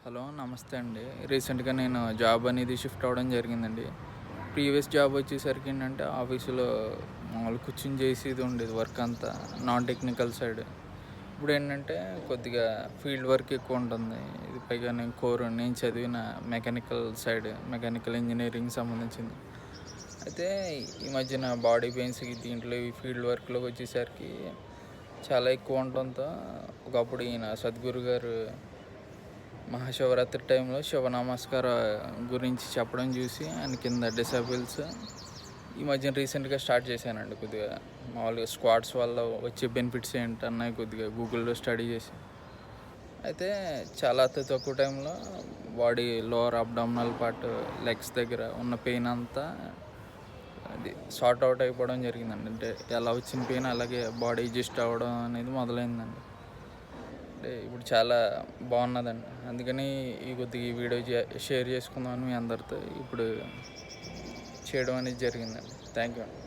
Hello! నమస్తే అండి. రీసెంట్‌గా నేను జాబ్ అనేది షిఫ్ట్ అవ్వడం జరిగిందండి. ప్రీవియస్ జాబ్ వచ్చేసరికి ఏంటంటే ఆఫీసులో మామూలుగా కూర్చొని చేసేది ఉండేది వర్క్ అంతా నాన్ టెక్నికల్ సైడ్. ఇప్పుడేంటంటే కొద్దిగా ఫీల్డ్ వర్క్ ఎక్కువ ఉంటుంది. ఇది పైగా నేను చదివిన మెకానికల్ సైడ్ మెకానికల్ ఇంజినీరింగ్ సంబంధించింది. అయితే ఈ మధ్యన బాడీ పెయిన్స్‌కి దీంట్లో ఈ ఫీల్డ్ వర్క్‌లోకి వచ్చేసరికి చాలా ఎక్కువ ఉండటంతో ఒకప్పుడు ఈయన సద్గురు గారు మహాశివరాత్రి టైంలో శివ నమస్కార గురించి చెప్పడం చూసి ఆయన కింద డిసేబుల్స్ ఈ మధ్యన రీసెంట్గా స్టార్ట్ చేశానండి. కొద్దిగా మామూలుగా స్క్వాడ్స్ వల్ల వచ్చే బెనిఫిట్స్ ఏంటన్నాయి కొద్దిగా గూగుల్లో స్టడీ చేసి అయితే చాలా అతి తక్కువ టైంలో body lower abdominal part legs దగ్గర ఉన్న పెయిన్ అంతా అది సార్ట్ అవుట్ అయిపోవడం జరిగిందండి. అంటే ఎలా వచ్చిన పెయిన్ అలాగే బాడీ అడ్జస్ట్ అవ్వడం అనేది మొదలైందండి. అంటే ఇప్పుడు చాలా బాగున్నదండి. అందుకని కొద్దిగా ఈ వీడియో షేర్ చేసుకుందామని మీ అందరితో ఇప్పుడు చేయడం అనేది జరిగిందండి. థ్యాంక్ యూ అండి.